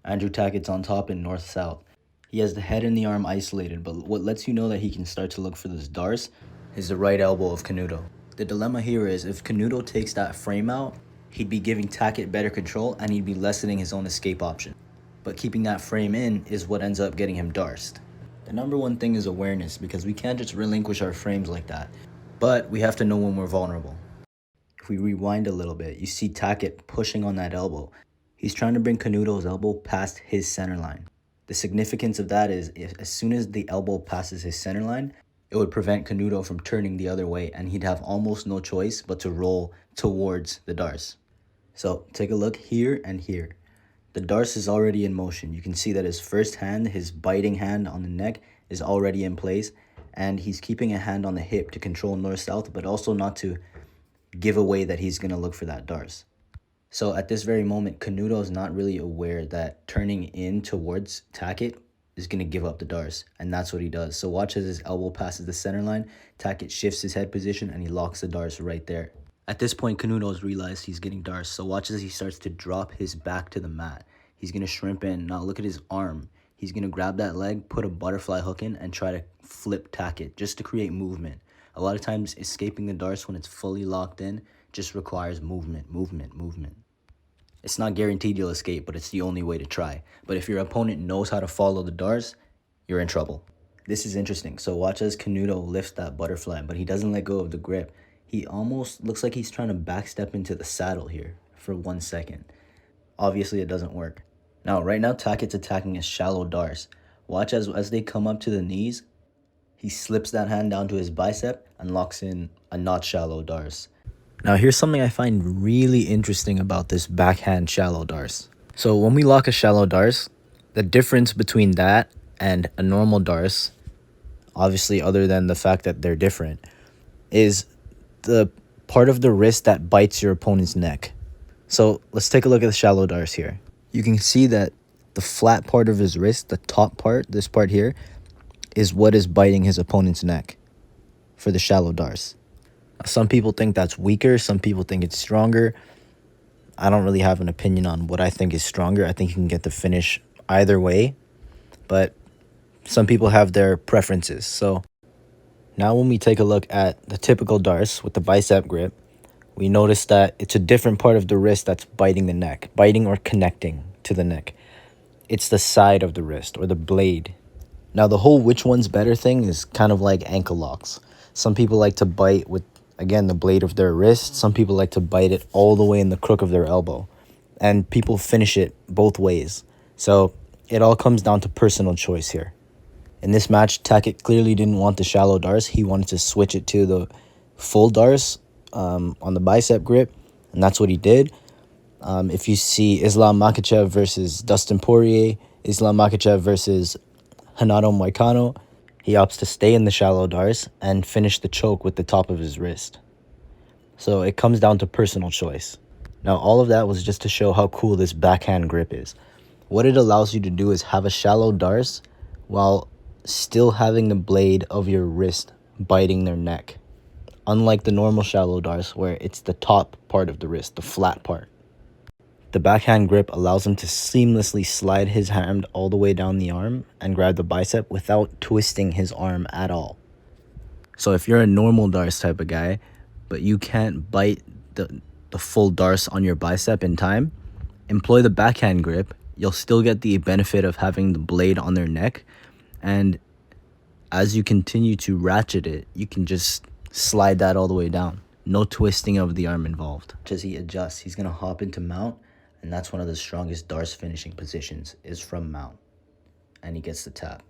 Andrew Tackett's on top in north-south. He has the head and the arm isolated, but what lets you know that he can start to look for this Darce is the right elbow of Canuto. The dilemma here is if Canuto takes that frame out, he'd be giving Tackett better control and he'd be lessening his own escape option. But keeping that frame in is what ends up getting him Darced. The number one thing is awareness, because we can't just relinquish our frames like that. But we have to know when we're vulnerable. If we rewind a little bit, you see Tackett pushing on that elbow. He's trying to bring Canuto's elbow past his center line. The significance of that is as soon as the elbow passes his center line, it would prevent Canuto from turning the other way, and he'd have almost no choice but to roll towards the Darce. So take a look here and here. The Darce is already in motion. You can see that his first hand, his biting hand on the neck, is already in place, and he's keeping a hand on the hip to control north-south, but also not to give away that he's going to look for that Darce. So at this very moment, Canuto is not really aware that turning in towards Tackett is going to give up the Darce, and that's what he does. So watch as his elbow passes the center line, Tackett shifts his head position, and he locks the Darce right there. At this point, Canuto's realized he's getting Darce, so watch as he starts to drop his back to the mat. He's going to shrimp in. Now look at his arm. He's going to grab that leg, put a butterfly hook in, and try to flip Tackett just to create movement. A lot of times, escaping the Darce when it's fully locked in just requires movement. It's not guaranteed you'll escape, but it's the only way to try. But if your opponent knows how to follow the Darce, you're in trouble. This is interesting. So watch as Canuto lifts that butterfly, but he doesn't let go of the grip. He almost looks like he's trying to backstep into the saddle here for 1 second. Obviously, it doesn't work. Now, right now, Tackett's attacking a shallow Darce. Watch as they come up to the knees, he slips that hand down to his bicep and locks in a not shallow Darce. Now, here's something I find really interesting about this backhand shallow Darce. So when we lock a shallow Darce, the difference between that and a normal Darce, obviously other than the fact that they're different, is the part of the wrist that bites your opponent's neck. So let's take a look at the shallow Darce here. You can see that the flat part of his wrist, the top part, this part here, is what is biting his opponent's neck for the shallow Darce. Some people think that's weaker. Some people think it's stronger. I don't really have an opinion on what I think is stronger. I think you can get the finish either way, but some people have their preferences. So now when we take a look at the typical Darce with the bicep grip, we notice that it's a different part of the wrist that's biting the neck, biting or connecting to the neck. It's the side of the wrist or the blade. Now, the whole which one's better thing is kind of like ankle locks. Some people like to bite with, again, the blade of their wrist. Some people like to bite it all the way in the crook of their elbow. And people finish it both ways. So it all comes down to personal choice here. In this match, Tackett clearly didn't want the shallow Darce. He wanted to switch it to the full Darce on the bicep grip, and that's what he did. If you see Islam Makhachev versus Dustin Poirier, Islam Makhachev versus Renato Moicano, he opts to stay in the shallow Darce and finish the choke with the top of his wrist. So it comes down to personal choice. Now, all of that was just to show how cool this backhand grip is. What it allows you to do is have a shallow Darce while still having the blade of your wrist biting their neck. Unlike the normal shallow Darce where it's the top part of the wrist, the flat part. The backhand grip allows him to seamlessly slide his hand all the way down the arm and grab the bicep without twisting his arm at all. So if you're a normal Darce type of guy, but you can't bite the full Darce on your bicep in time, employ the backhand grip. You'll still get the benefit of having the blade on their neck, and as you continue to ratchet it, you can just slide that all the way down. No twisting of the arm involved. As he adjusts, he's going to hop into mount, and that's one of the strongest Darce finishing positions, is from mount. And he gets the tap.